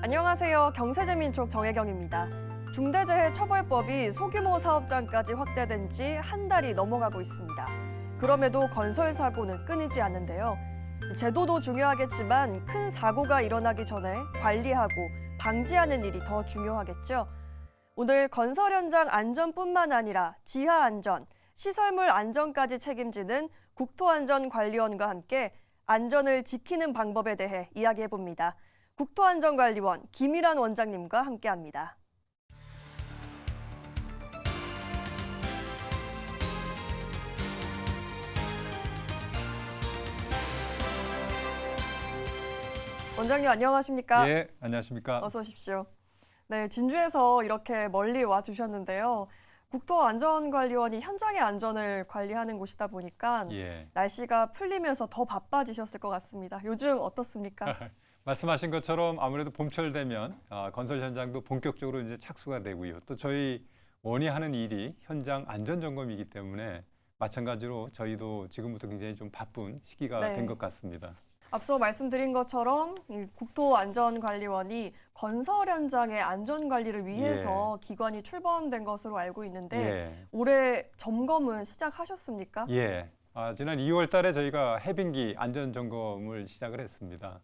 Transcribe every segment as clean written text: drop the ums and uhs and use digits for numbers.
안녕하세요. 경세제민족 정혜경입니다. 중대재해처벌법이 소규모 사업장까지 확대된 지 한 달이 넘어가고 있습니다. 그럼에도 건설 사고는 끊이지 않는데요. 제도도 중요하겠지만 큰 사고가 일어나기 전에 관리하고 방지하는 일이 더 중요하겠죠. 오늘 건설 현장 안전뿐만 아니라 지하 안전, 시설물 안전까지 책임지는 국토안전관리원과 함께 안전을 지키는 방법에 대해 이야기해봅니다. 국토안전관리원 김일환 원장님과 함께합니다. 원장님 안녕하십니까? 예, 안녕하십니까? 어서 오십시오. 네, 진주에서 이렇게 멀리 와 주셨는데요. 국토안전관리원이 현장의 안전을 관리하는 곳이다 보니까 날씨가 풀리면서 더 바빠지셨을 것 같습니다. 요즘 어떻습니까? 말씀하신 것처럼 아무래도 봄철 되면 건설 현장도 본격적으로 이제 착수가 되고요. 또 저희 원이 하는 일이 현장 안전 점검이기 때문에 마찬가지로 저희도 지금부터 굉장히 좀 바쁜 시기가 된 것 같습니다. 앞서 말씀드린 것처럼 이 국토안전관리원이 건설 현장의 안전관리를 위해서 기관이 출범된 것으로 알고 있는데 올해 점검은 시작하셨습니까? 지난 2월 달에 저희가 해빙기 안전 점검을 시작을 했습니다.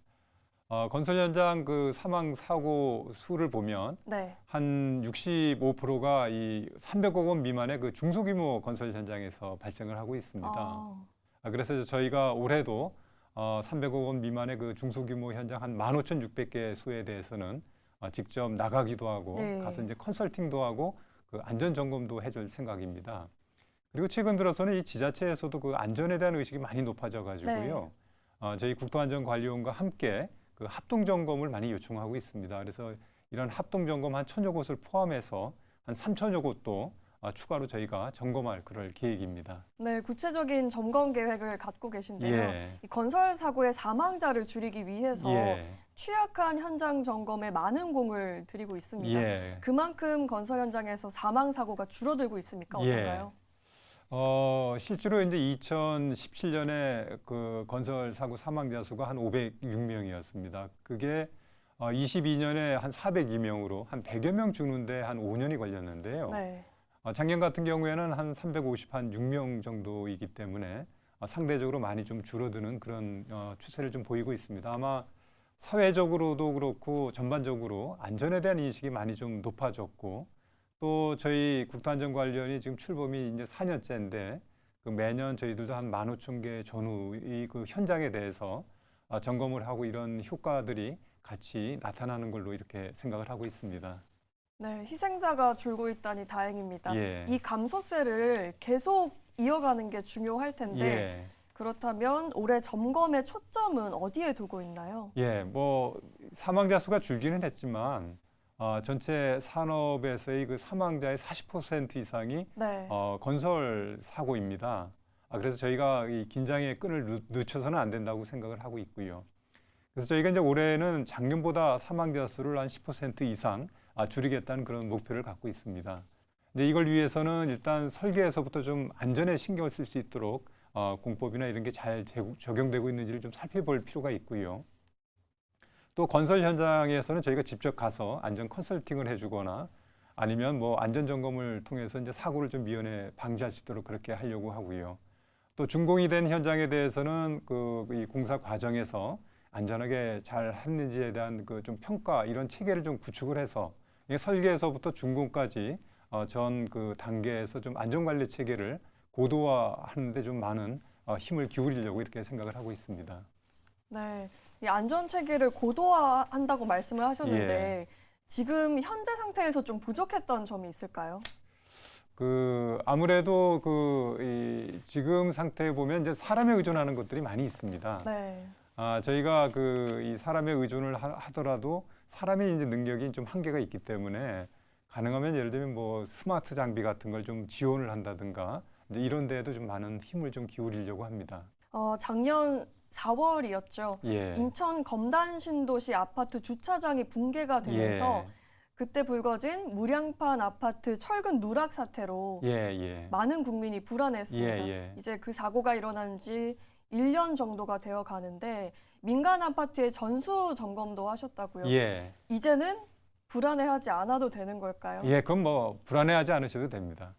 건설 현장 그 사망 사고 수를 보면 한 65%가 이 300억 원 미만의 그 중소규모 건설 현장에서 발생을 하고 있습니다. 그래서 저희가 올해도 300억 원 미만의 그 중소규모 현장 한 15,600개 수에 대해서는 직접 나가기도 하고 가서 이제 컨설팅도 하고 그 안전 점검도 해줄 생각입니다. 그리고 최근 들어서는 이 지자체에서도 그 안전에 대한 의식이 많이 높아져 가지고요. 저희 국토안전관리원과 함께 그 합동 점검을 많이 요청하고 있습니다. 그래서 이런 합동 점검 한 1,000여 곳을 포함해서 한 3,000여 곳도 추가로 저희가 점검할 그럴 계획입니다. 네, 구체적인 점검 계획을 갖고 계신데요. 이 건설 사고의 사망자를 줄이기 위해서 취약한 현장 점검에 많은 공을 들이고 있습니다. 그만큼 건설 현장에서 사망 사고가 줄어들고 있습니까? 어떤가요? 실제로 이제 2017년에 그 건설 사고 사망자 수가 한 506명이었습니다. 그게 22년에 한 402명으로 한 100여 명 주는데 한 5년이 걸렸는데요. 작년 같은 경우에는 한 356명 정도이기 때문에 상대적으로 많이 좀 줄어드는 그런 추세를 좀 보이고 있습니다. 아마 사회적으로도 그렇고 전반적으로 안전에 대한 인식이 많이 좀 높아졌고 또 저희 국토안전관리원이 지금 출범이 이제 4년째인데 그 매년 저희들도 한 15,000개 전후의 그 현장에 대해서 점검을 하고 이런 효과들이 같이 나타나는 걸로 이렇게 생각을 하고 있습니다. 네, 희생자가 줄고 있다니 다행입니다. 이 감소세를 계속 이어가는 게 중요할 텐데 그렇다면 올해 점검의 초점은 어디에 두고 있나요? 뭐 사망자 수가 줄기는 했지만 전체 산업에서의 그 사망자의 40% 이상이 건설 사고입니다. 그래서 저희가 이 긴장의 끈을 늦춰서는 안 된다고 생각을 하고 있고요. 그래서 저희가 이제 올해는 작년보다 사망자 수를 한 10% 이상 줄이겠다는 그런 목표를 갖고 있습니다. 이제 이걸 위해서는 일단 설계에서부터 좀 안전에 신경을 쓸 수 있도록 공법이나 이런 게 잘 적용되고 있는지를 좀 살펴볼 필요가 있고요. 또 건설 현장에서는 저희가 직접 가서 안전 컨설팅을 해주거나 아니면 뭐 안전 점검을 통해서 이제 사고를 좀 미연에 방지할 수 있도록 그렇게 하려고 하고요. 또 준공이 된 현장에 대해서는 이 공사 과정에서 안전하게 잘 했는지에 대한 그 좀 평가 이런 체계를 좀 구축을 해서 설계에서부터 준공까지 전 그 단계에서 좀 안전관리 체계를 고도화하는데 좀 많은 힘을 기울이려고 이렇게 생각을 하고 있습니다. 네, 이 안전 체계를 고도화한다고 말씀을 하셨는데 지금 현재 상태에서 좀 부족했던 점이 있을까요? 아무래도 이 지금 상태에 보면 이제 사람에 의존하는 것들이 많이 있습니다. 저희가 이 사람에 의존을 하더라도 사람의 이제 능력이 좀 한계가 있기 때문에 가능하면 예를 들면 뭐 스마트 장비 같은 걸 좀 지원을 한다든가 이제 이런 데에도 좀 많은 힘을 좀 기울이려고 합니다. 작년 4월이었죠. 인천 검단 신도시 아파트 주차장이 붕괴가 되면서 그때 불거진 무량판 아파트 철근 누락 사태로 많은 국민이 불안했습니다. 이제 그 사고가 일어난 지 1년 정도가 되어 가는데 민간 아파트의 전수 점검도 하셨다고요. 예. 이제는 불안해하지 않아도 되는 걸까요? 예, 그건 뭐 불안해하지 않으셔도 됩니다.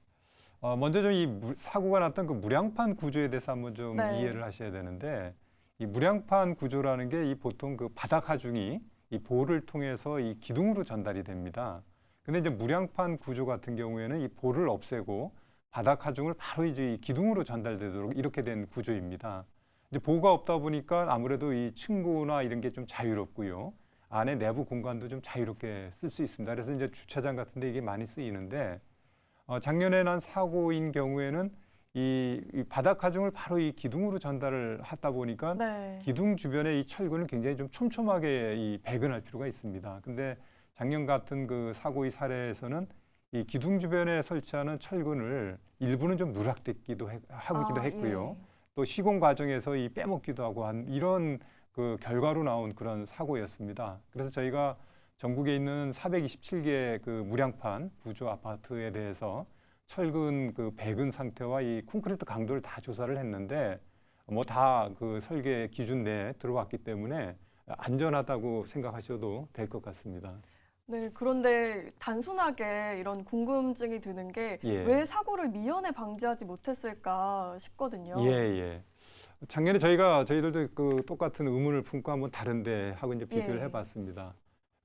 먼저 좀 이 사고가 났던 그 무량판 구조에 대해서 한번 좀 네. 이해를 하셔야 되는데, 이 무량판 구조라는 게 이 보통 그 바닥 하중이 이 볼을 통해서 이 기둥으로 전달이 됩니다. 근데 이제 무량판 구조 같은 경우에는 이 볼을 없애고 바닥 하중을 바로 이제 이 기둥으로 전달되도록 이렇게 된 구조입니다. 이제 보가 없다 보니까 아무래도 이 층고나 이런 게 좀 자유롭고요. 안에 내부 공간도 좀 자유롭게 쓸 수 있습니다. 그래서 이제 주차장 같은 데 이게 많이 쓰이는데, 작년에 난 사고인 경우에는 이 바닥 하중을 바로 이 기둥으로 전달을 하다 보니까 네. 기둥 주변에 이 철근을 굉장히 좀 촘촘하게 이 배근할 필요가 있습니다. 근데 작년 같은 그 사고의 사례에서는 이 기둥 주변에 설치하는 철근을 일부는 좀 누락되기도 하기도 했고요. 예. 또 시공 과정에서 이 빼먹기도 하고 한 이런 그 결과로 나온 그런 사고였습니다. 그래서 저희가 전국에 있는 427개 그 무량판 구조 아파트에 대해서 철근 그 배근 상태와 이 콘크리트 강도를 다 조사를 했는데 뭐 다 그 설계 기준 내에 들어왔기 때문에 안전하다고 생각하셔도 될 것 같습니다. 네, 그런데 단순하게 이런 궁금증이 드는 게 예. 왜 사고를 미연에 방지하지 못했을까 싶거든요. 예, 예. 작년에 저희들도 그 똑같은 의문을 품고 한번 다른데 하고 이제 비교를 예. 해봤습니다.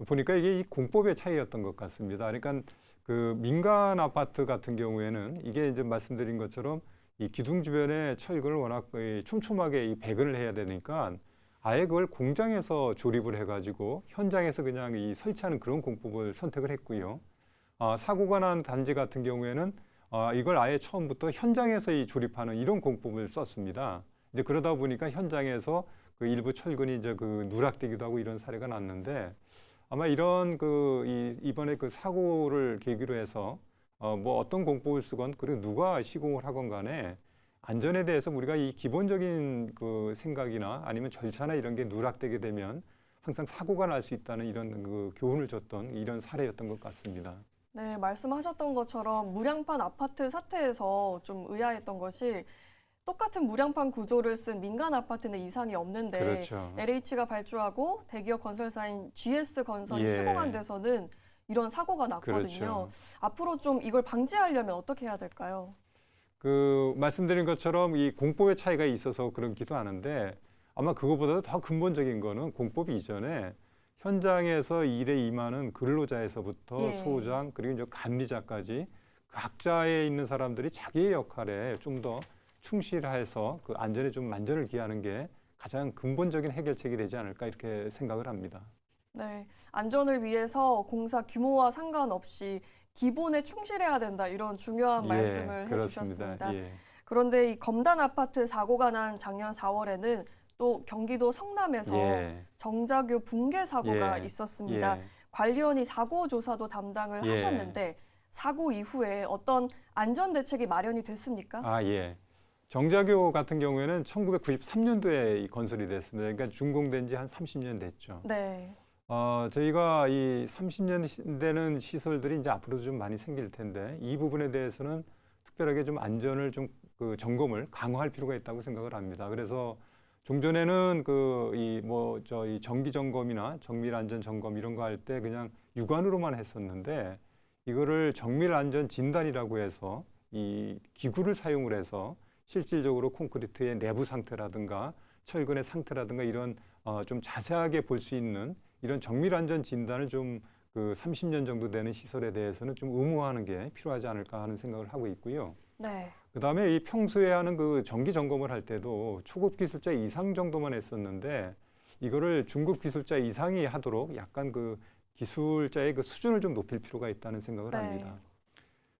보니까 이게 이 공법의 차이였던 것 같습니다. 그러니까 그 민간 아파트 같은 경우에는 이게 이제 말씀드린 것처럼 이 기둥 주변에 철근을 워낙 촘촘하게 이 배근을 해야 되니까 아예 그걸 공장에서 조립을 해가지고 현장에서 그냥 이 설치하는 그런 공법을 선택을 했고요. 사고가 난 단지 같은 경우에는 이걸 아예 처음부터 현장에서 이 조립하는 이런 공법을 썼습니다. 이제 그러다 보니까 현장에서 그 일부 철근이 이제 그 누락되기도 하고 이런 사례가 났는데 아마 이런 이번에 그 사고를 계기로 해서 뭐 어떤 공법을 쓰건 그리고 누가 시공을 하건 간에 안전에 대해서 우리가 이 기본적인 그 생각이나 아니면 절차나 이런 게 누락되게 되면 항상 사고가 날 수 있다는 이런 그 교훈을 줬던 이런 사례였던 것 같습니다. 네, 말씀하셨던 것처럼 무량판 아파트 사태에서 좀 의아했던 것이 똑같은 무량판 구조를 쓴 민간 아파트는 이상이 없는데 그렇죠. LH가 발주하고 대기업 건설사인 GS건설이 예. 시공한 데서는 이런 사고가 났거든요. 그렇죠. 앞으로 좀 이걸 방지하려면 어떻게 해야 될까요? 그 말씀드린 것처럼 이 공법의 차이가 있어서 그렇기도 하는데 아마 그거보다도 더 근본적인 거는 공법 이전에 현장에서 일에 임하는 근로자에서부터 예. 소장 그리고 이제 관리자까지 각자에 있는 사람들이 자기의 역할에 좀 더 충실해서 그 안전에 좀 만전을 기하는 게 가장 근본적인 해결책이 되지 않을까 이렇게 생각을 합니다. 네, 안전을 위해서 공사 규모와 상관없이 기본에 충실해야 된다 이런 중요한 말씀을 해주셨습니다. 예. 그런데 이 검단 아파트 사고가 난 작년 4월에는 또 경기도 성남에서 예. 정자교 붕괴 사고가 예. 있었습니다. 예. 관리원이 사고 조사도 담당을 예. 하셨는데 사고 이후에 어떤 안전 대책이 마련이 됐습니까? 예. 정자교 같은 경우에는 1993년도에 건설이 됐습니다. 그러니까 준공된 지 한 30년 됐죠. 네. 저희가 이 30년 되는 시설들이 이제 앞으로도 좀 많이 생길 텐데 이 부분에 대해서는 특별하게 좀 안전을 좀 그 점검을 강화할 필요가 있다고 생각을 합니다. 그래서 종전에는 이 정기 점검이나 정밀 안전 점검 이런 거 할 때 그냥 육안으로만 했었는데 이거를 정밀 안전 진단이라고 해서 이 기구를 사용을 해서 실질적으로 콘크리트의 내부 상태라든가 철근의 상태라든가 이런 좀 자세하게 볼 수 있는 이런 정밀 안전 진단을 좀 그 30년 정도 되는 시설에 대해서는 좀 의무화하는 게 필요하지 않을까 하는 생각을 하고 있고요. 네. 그다음에 이 평소에 하는 그 정기 점검을 할 때도 초급 기술자 이상 정도만 했었는데 이거를 중급 기술자 이상이 하도록 약간 그 기술자의 그 수준을 좀 높일 필요가 있다는 생각을 네. 합니다.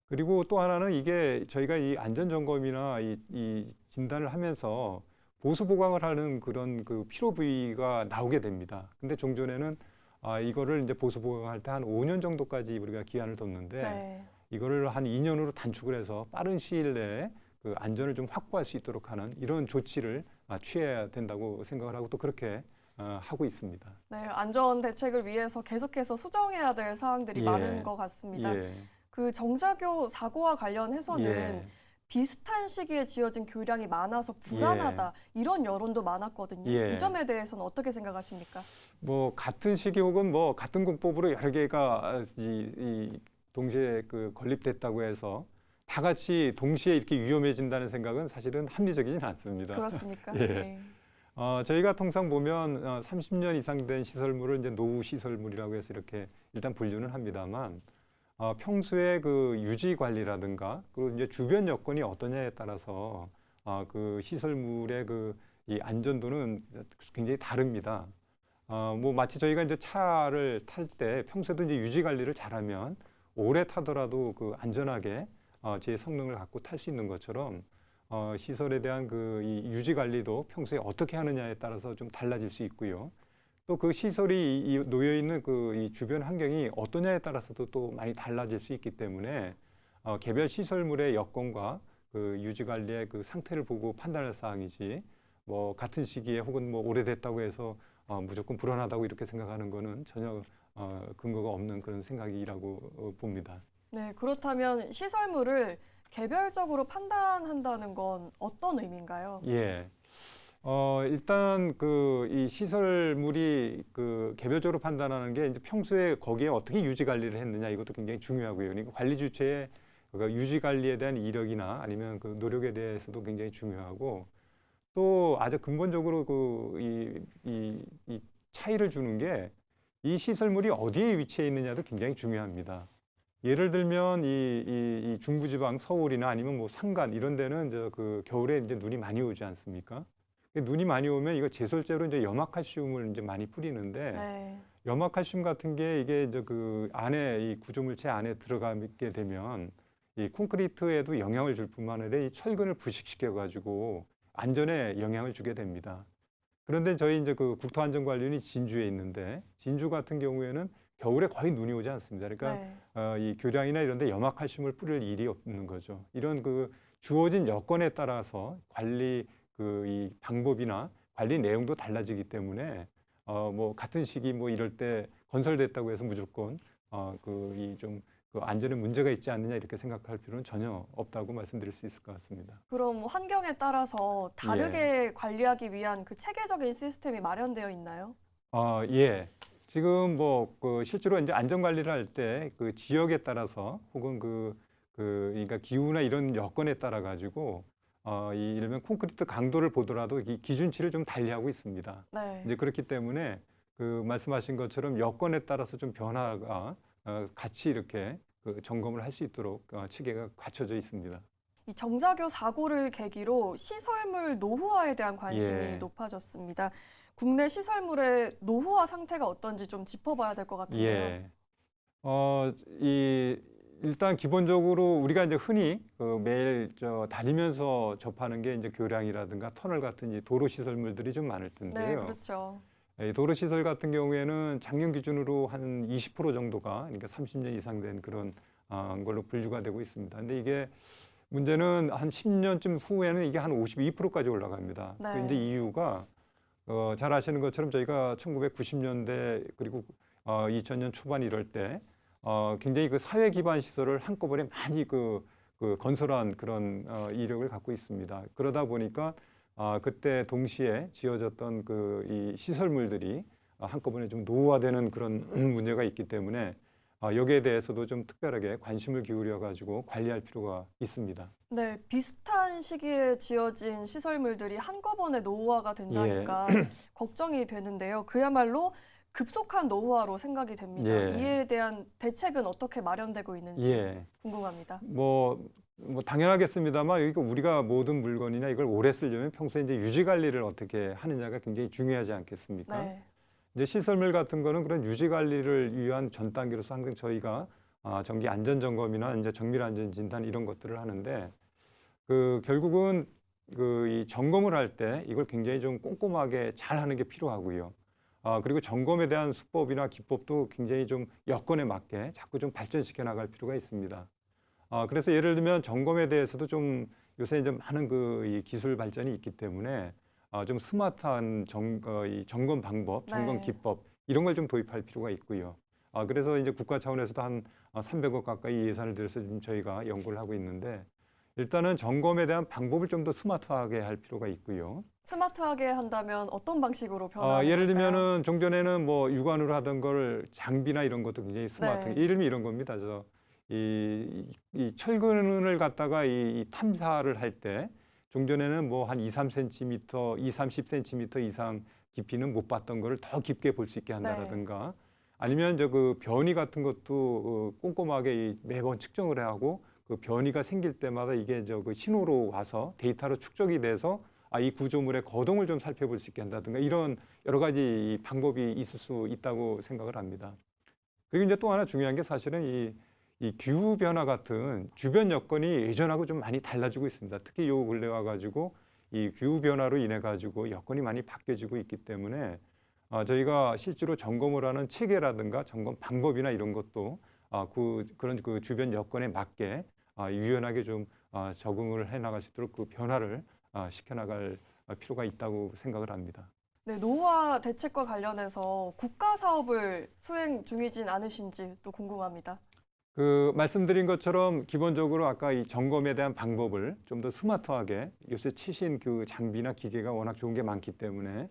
그리고 또 하나는 이게 저희가 이 안전 점검이나 이 진단을 하면서 보수 보강을 하는 그런 그 필요 부위가 나오게 됩니다. 근데 종전에는 이거를 이제 보수 보강할 때 한 5년 정도까지 우리가 기한을 뒀는데 네. 이거를 한 2년으로 단축을 해서 빠른 시일 내에 그 안전을 좀 확보할 수 있도록 하는 이런 조치를 취해야 된다고 생각을 하고 또 그렇게 하고 있습니다. 네, 안전 대책을 위해서 계속해서 수정해야 될 사항들이 예. 많은 것 같습니다. 예. 그 정자교 사고와 관련해서는 예. 비슷한 시기에 지어진 교량이 많아서 불안하다 이런 여론도 많았거든요. 예. 이 점에 대해서는 어떻게 생각하십니까? 뭐 같은 시기 혹은 뭐 같은 공법으로 여러 개가 동시에 건립됐다고 해서 다 같이 동시에 이렇게 위험해진다는 생각은 사실은 합리적이진 않습니다. 그렇습니까? 예. 네. 저희가 통상 보면 30년 이상 된 시설물을 이제 노후 시설물이라고 해서 이렇게 일단 분류는 합니다만 평소에 그 유지 관리라든가 그리고 이제 주변 여건이 어떠냐에 따라서 그 시설물의 이 안전도는 굉장히 다릅니다. 뭐 마치 저희가 이제 차를 탈 때 평소에도 이제 유지 관리를 잘하면 오래 타더라도 그 안전하게 제 성능을 갖고 탈 수 있는 것처럼 시설에 대한 이 유지 관리도 평소에 어떻게 하느냐에 따라서 좀 달라질 수 있고요. 또 그 시설이 놓여 있는 이 주변 환경이 어떠냐에 따라서도 또 많이 달라질 수 있기 때문에 개별 시설물의 여건과 그 유지 관리의 그 상태를 보고 판단할 사항이지 뭐 같은 시기에 혹은 뭐 오래됐다고 해서 무조건 불안하다고 이렇게 생각하는 거는 전혀 근거가 없는 그런 생각이라고 봅니다. 네, 그렇다면 시설물을 개별적으로 판단한다는 건 어떤 의미인가요? 예. 일단 이 시설물이 개별적으로 판단하는 게 이제 평소에 거기에 어떻게 유지 관리를 했느냐 이것도 굉장히 중요하고요. 그러니까 관리 주체의 유지 관리에 대한 이력이나 아니면 그 노력에 대해서도 굉장히 중요하고 또 아주 근본적으로 이 차이를 주는 게 이 시설물이 어디에 위치해 있느냐도 굉장히 중요합니다. 예를 들면 이 중부지방 서울이나 아니면 뭐 산간 이런 데는 이제 겨울에 이제 눈이 많이 오지 않습니까? 눈이 많이 오면 이거 제설제로 이제 염화칼슘을 이제 많이 뿌리는데 네. 염화칼슘 같은 게 이게 이제 그 안에 이 구조물체 안에 들어가게 되면 이 콘크리트에도 영향을 줄 뿐만 아니라 이 철근을 부식시켜 가지고 안전에 영향을 주게 됩니다. 그런데 저희 이제 국토안전관리원이 진주에 있는데 진주 같은 경우에는 겨울에 거의 눈이 오지 않습니다. 그러니까 네. 이 교량이나 이런 데 염화칼슘을 뿌릴 일이 없는 거죠. 이런 주어진 여건에 따라서 관리 이 방법이나 관리 내용도 달라지기 때문에 뭐 같은 시기 뭐 이럴 때 건설됐다고 해서 무조건 안전에 문제가 있지 않느냐 이렇게 생각할 필요는 전혀 없다고 말씀드릴 수 있을 것 같습니다. 그럼 환경에 따라서 다르게 관리하기 위한 그 체계적인 시스템이 마련되어 있나요? 예. 지금 뭐 실제로 이제 안전 관리를 할 때 그 지역에 따라서 혹은 그러니까 기후나 이런 여건에 따라 가지고 이를면 콘크리트 강도를 보더라도 이 기준치를 좀 달리하고 있습니다. 네. 이제 그렇기 때문에 말씀하신 것처럼 여건에 따라서 좀 변화가 같이 이렇게 점검을 할 수 있도록 체계가 갖춰져 있습니다. 이 정자교 사고를 계기로 시설물 노후화에 대한 관심이 예. 높아졌습니다. 국내 시설물의 노후화 상태가 어떤지 좀 짚어봐야 될 것 같은데요. 예. 일단 기본적으로 우리가 이제 흔히 매일 다니면서 접하는 게 이제 교량이라든가 터널 같은 이 도로 시설물들이 좀 많을 네, 텐데요. 그렇죠. 도로 시설 같은 경우에는 작년 기준으로 한 20% 정도가 그러니까 30년 이상 된 그런 걸로 분류가 되고 있습니다. 근데 이게 문제는 한 10년쯤 후에는 이게 한 52%까지 올라갑니다. 네. 그 이제 이유가 잘 아시는 것처럼 저희가 1990년대 그리고 2000년 초반 이럴 때 굉장히 사회 기반 시설을 한꺼번에 많이 건설한 그런 이력을 갖고 있습니다. 그러다 보니까 그때 동시에 지어졌던 이 시설물들이 한꺼번에 좀 노후화되는 그런 문제가 있기 때문에 여기에 대해서도 좀 특별하게 관심을 기울여 가지고 관리할 필요가 있습니다. 네, 비슷한 시기에 지어진 시설물들이 한꺼번에 노후화가 된다니까 걱정이 되는데요. 그야말로 급속한 노후화로 생각이 됩니다. 예. 이에 대한 대책은 어떻게 마련되고 있는지 예. 궁금합니다. 뭐 당연하겠습니다만 이거 우리가 모든 물건이나 이걸 오래 쓰려면 평소에 이제 유지 관리를 어떻게 하느냐가 굉장히 중요하지 않겠습니까? 네. 이제 시설물 같은 거는 그런 유지 관리를 위한 전 단계로서 항상 저희가 정기 안전 점검이나 이제 정밀 안전 진단 이런 것들을 하는데 결국은 이 점검을 할 때 이걸 굉장히 좀 꼼꼼하게 잘 하는 게 필요하고요. 그리고 점검에 대한 수법이나 기법도 굉장히 좀 여건에 맞게 자꾸 좀 발전시켜 나갈 필요가 있습니다. 그래서 예를 들면 점검에 대해서도 좀 요새 이제 많은 이 기술 발전이 있기 때문에 좀 스마트한 이 점검 방법, 점검 네. 기법 이런 걸 좀 도입할 필요가 있고요. 그래서 이제 국가 차원에서도 한 300억 가까이 예산을 들여서 지금 저희가 연구를 하고 있는데 일단은 점검에 대한 방법을 좀 더 스마트하게 할 필요가 있고요. 스마트하게 한다면 어떤 방식으로 변화하는 예를 걸까요? 들면은 종전에는 뭐 육안으로 하던 걸 장비나 이런 것도 굉장히 스마트. 네. 이름이 이런 겁니다. 이 철근을 갖다가 이 탐사를 할 때 종전에는 뭐 한 2, 3cm, 2, 30cm 이상 깊이는 못 봤던 거를 더 깊게 볼 수 있게 한다라든가 아니면 저 그 변이 같은 것도 꼼꼼하게 매번 측정을 하고 그 변이가 생길 때마다 이게 저 그 신호로 와서 데이터로 축적이 돼서 이 구조물의 거동을 좀 살펴볼 수 있게 한다든가 이런 여러 가지 방법이 있을 수 있다고 생각을 합니다. 그리고 이제 또 하나 중요한 게 사실은 이 기후 변화 같은 주변 여건이 예전하고 좀 많이 달라지고 있습니다. 특히 요 근래 와 가지고 이 기후 변화로 인해 가지고 여건이 많이 바뀌어지고 있기 때문에 저희가 실제로 점검을 하는 체계라든가 점검 방법이나 이런 것도 그런 그 주변 여건에 맞게 유연하게 좀 적응을 해 나갈 수 있도록 그 변화를 시켜나갈 필요가 있다고 생각을 합니다. 네, 노후화 대책과 관련해서 국가 사업을 수행 중이진 않으신지 또 궁금합니다. 그 말씀드린 것처럼 기본적으로 아까 이 점검에 대한 방법을 좀 더 스마트하게 요새 최신 그 장비나 기계가 워낙 좋은 게 많기 때문에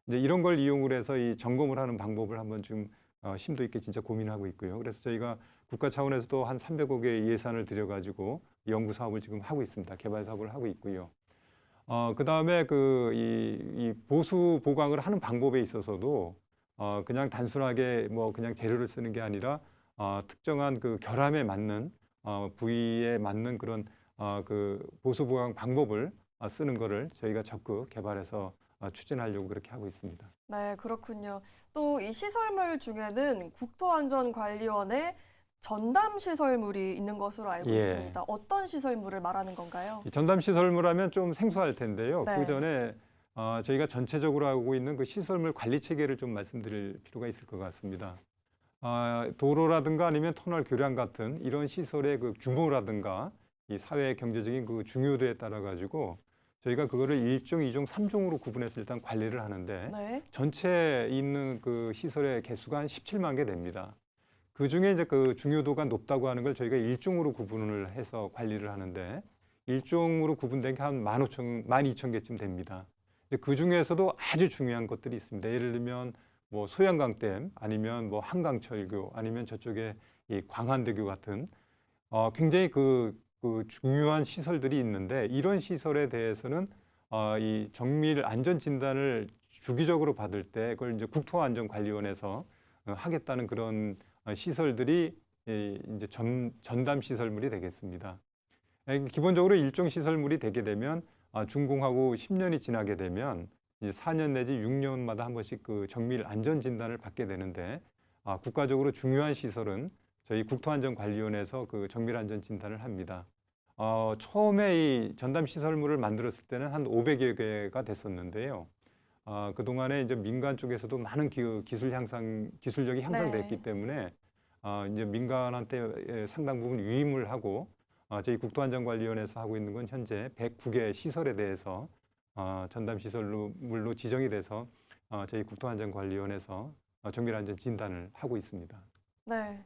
이제 이런 걸 이용을 해서 이 점검을 하는 방법을 한번 좀 심도 있게 진짜 고민하고 있고요. 그래서 저희가 국가 차원에서도 한 300억의 예산을 들여가지고 연구 사업을 지금 하고 있습니다. 개발 사업을 하고 있고요. 그다음에 이 보수 보강을 하는 방법에 있어서도 그냥 단순하게 뭐 그냥 재료를 쓰는 게 아니라 특정한 그 결함에 맞는 부위에 맞는 그런 그 보수 보강 방법을 쓰는 거를 저희가 적극 개발해서 추진하려고 그렇게 하고 있습니다. 네, 그렇군요. 또 이 시설물 중에는 국토안전관리원의 전담 시설물이 있는 것으로 알고 예. 있습니다. 어떤 시설물을 말하는 건가요? 이 전담 시설물 하면 좀 생소할 텐데요. 네. 그 전에 저희가 전체적으로 하고 있는 그 시설물 관리 체계를 좀 말씀드릴 필요가 있을 것 같습니다. 도로라든가 아니면 터널 교량 같은 이런 시설의 그 규모라든가 이 사회 경제적인 그 중요도에 따라 가지고 저희가 그거를 1종, 2종, 3종으로 구분해서 일단 관리를 하는데 네. 전체 있는 그 시설의 개수가 한 17만 개 됩니다. 그 중에 이제 그 중요도가 높다고 하는 걸 저희가 1종으로 구분을 해서 관리를 하는데 1종으로 구분된 게 한 12,000개쯤 됩니다. 그 중에서도 아주 중요한 것들이 있습니다. 예를 들면 뭐 소양강댐 아니면 뭐 한강철교 아니면 저쪽에 이 광안대교 같은 굉장히 그 중요한 시설들이 있는데 이런 시설에 대해서는 이 정밀 안전 진단을 주기적으로 받을 때 그걸 이제 국토안전관리원에서 하겠다는 그런 시설들이 이제 전담 시설물이 되겠습니다. 기본적으로 일종 시설물이 되게 되면 준공하고 10년이 지나게 되면 이제 4년 내지 6년마다 한 번씩 그 정밀 안전 진단을 받게 되는데 국가적으로 중요한 시설은 저희 국토안전관리원에서 그 정밀 안전 진단을 합니다. 처음에 이 전담 시설물을 만들었을 때는 한 500여 개가 됐었는데요. 그동안에 이제 민간 쪽에서도 많은 기술력이 향상됐기 네. 때문에 이제 민간한테 상당 부분 위임을 하고 저희 국토안전관리원에서 하고 있는 건 현재 109개 시설에 대해서 전담 시설물로 지정이 돼서 저희 국토안전관리원에서 정밀안전 진단을 하고 있습니다. 네.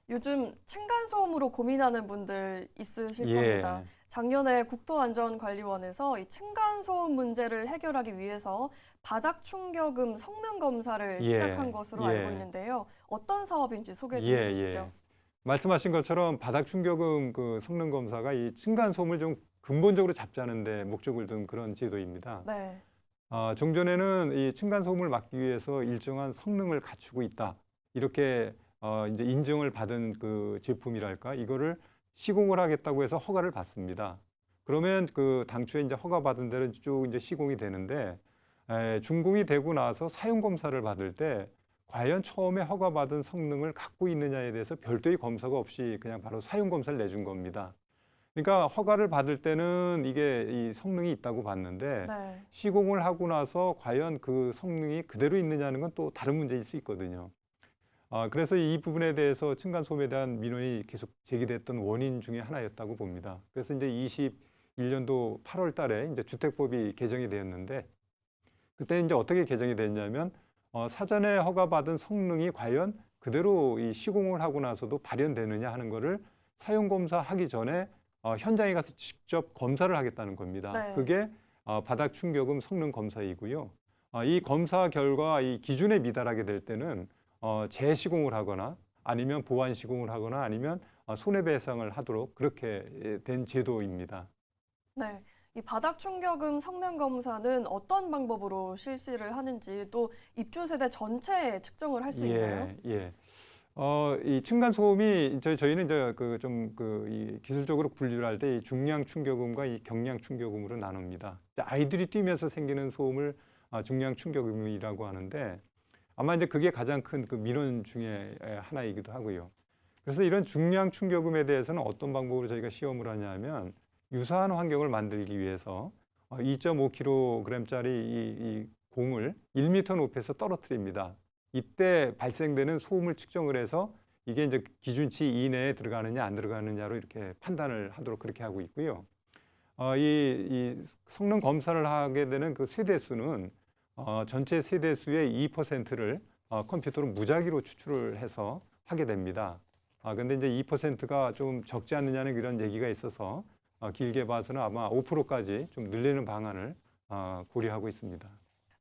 요즘 층간소음으로 고민하는 분들 있으실 예. 겁니다. 작년에 국토안전관리원에서 이 층간소음 문제를 해결하기 위해서 바닥 충격음 성능 검사를 예. 시작한 것으로 예. 알고 있는데요. 어떤 사업인지 소개 좀 예, 해주시죠. 예. 말씀하신 것처럼 바닥 충격음 그 성능 검사가 이 층간 소음을 좀 근본적으로 잡자는 데 목적을 둔 그런 제도입니다. 네. 종전에는 이 층간 소음을 막기 위해서 일정한 성능을 갖추고 있다. 이렇게 이제 인증을 받은 그 제품이랄까 이거를 시공을 하겠다고 해서 허가를 받습니다. 그러면 그 당초에 이제 허가 받은 대로 쭉 이제 시공이 되는데 준공이 되고 나서 사용 검사를 받을 때 과연 처음에 허가받은 성능을 갖고 있느냐에 대해서 별도의 검사가 없이 그냥 바로 사용 검사를 내준 겁니다. 그러니까 허가를 받을 때는 이게 이 성능이 있다고 봤는데 네. 시공을 하고 나서 과연 그 성능이 그대로 있느냐는 건 또 다른 문제일 수 있거든요. 그래서 이 부분에 대해서 층간소음에 대한 민원이 계속 제기됐던 원인 중에 하나였다고 봅니다. 그래서 이제 21년도 8월 달에 이제 주택법이 개정이 되었는데 그때 이제 어떻게 개정이 됐냐면 사전에 허가받은 성능이 과연 그대로 이 시공을 하고 나서도 발현되느냐 하는 거를 사용 검사하기 전에 현장에 가서 직접 검사를 하겠다는 겁니다. 네. 그게 바닥 충격음 성능 검사이고요. 이 검사 결과 이 기준에 미달하게 될 때는 재시공을 하거나 아니면 보완 시공을 하거나 아니면 손해배상을 하도록 그렇게 된 제도입니다. 네. 이 바닥 충격음 성능 검사는 어떤 방법으로 실시를 하는지 또 입주 세대 전체에 측정을 할 수 있나요? 예. 이 층간 소음이 저희는 이제 이 기술적으로 분류를 할 때 이 중량 충격음과 이 경량 충격음으로 나눕니다. 아이들이 뛰면서 생기는 소음을 중량 충격음이라고 하는데 아마 이제 그게 가장 큰 그 민원 중에 하나이기도 하고요. 그래서 이런 중량 충격음에 대해서는 어떤 방법으로 저희가 시험을 하냐면 유사한 환경을 만들기 위해서 2.5kg짜리 이 공을 1m 높이에서 떨어뜨립니다. 이때 발생되는 소음을 측정을 해서 이게 이제 기준치 이내에 들어가느냐 안 들어가느냐로 이렇게 판단을 하도록 그렇게 하고 있고요. 이 성능 검사를 하게 되는 그 세대수는 전체 세대수의 2%를 컴퓨터로 무작위로 추출을 해서 하게 됩니다. 근데 이제 2%가 좀 적지 않느냐는 이런 얘기가 있어서 길게 봐서는 아마 5%까지 좀 늘리는 방안을 고려하고 있습니다.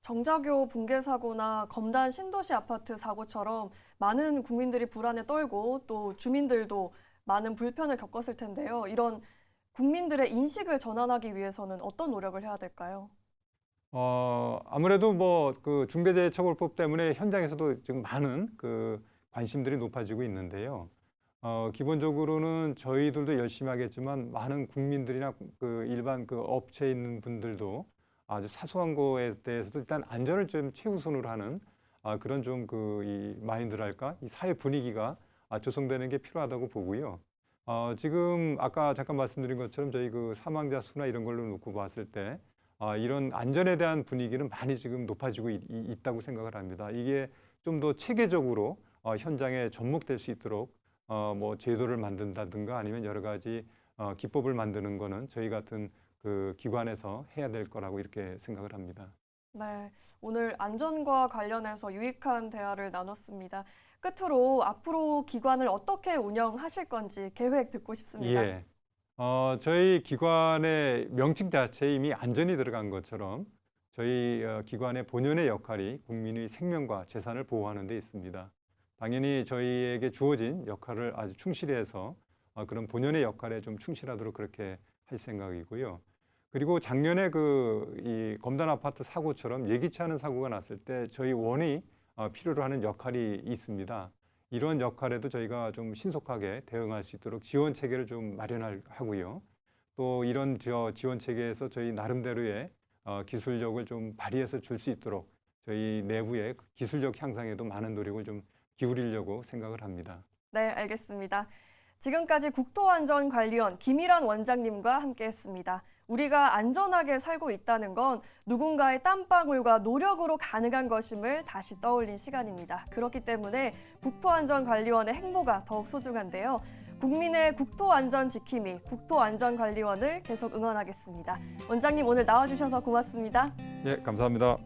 정자교 붕괴 사고나 검단 신도시 아파트 사고처럼 많은 국민들이 불안에 떨고 또 주민들도 많은 불편을 겪었을 텐데요. 이런 국민들의 인식을 전환하기 위해서는 어떤 노력을 해야 될까요? 아무래도 뭐 그 중대재해처벌법 때문에 현장에서도 지금 많은 그 관심들이 높아지고 있는데요. 기본적으로는 저희들도 열심히 하겠지만 많은 국민들이나 그 일반 그 업체에 있는 분들도 아주 사소한 거에 대해서도 일단 안전을 좀 최우선으로 하는 그런 좀 그 이 마인드랄까 이 사회 분위기가 조성되는 게 필요하다고 보고요. 지금 아까 잠깐 말씀드린 것처럼 저희 그 사망자 수나 이런 걸로 놓고 봤을 때 이런 안전에 대한 분위기는 많이 지금 높아지고 있다고 생각을 합니다. 이게 좀 더 체계적으로 현장에 접목될 수 있도록 뭐 제도를 만든다든가 아니면 여러 가지 기법을 만드는 거는 저희 같은 그 기관에서 해야 될 거라고 이렇게 생각을 합니다. 네, 오늘 안전과 관련해서 유익한 대화를 나눴습니다. 끝으로 앞으로 기관을 어떻게 운영하실 건지 계획 듣고 싶습니다. 예. 저희 기관의 명칭 자체에 이미 안전이 들어간 것처럼 저희 기관의 본연의 역할이 국민의 생명과 재산을 보호하는 데 있습니다. 당연히 저희에게 주어진 역할을 아주 충실히 해서 그런 본연의 역할에 좀 충실하도록 그렇게 할 생각이고요. 그리고 작년에 이 검단 아파트 사고처럼 예기치 않은 사고가 났을 때 저희 원이 필요로 하는 역할이 있습니다. 이런 역할에도 저희가 좀 신속하게 대응할 수 있도록 지원 체계를 좀 마련하고요. 또 이런 지원 체계에서 저희 나름대로의 기술력을 좀 발휘해서 줄 수 있도록 저희 내부의 기술력 향상에도 많은 노력을 좀 기울이려고 생각을 합니다. 네, 알겠습니다. 지금까지 국토안전관리원 김일환 원장님과 함께했습니다. 우리가 안전하게 살고 있다는 건 누군가의 땀방울과 노력으로 가능한 것임을 다시 떠올린 시간입니다. 그렇기 때문에 국토안전관리원의 행보가 더욱 소중한데요. 국민의 국토안전 지킴이 국토안전관리원을 계속 응원하겠습니다. 원장님 오늘 나와주셔서 고맙습니다. 예, 감사합니다.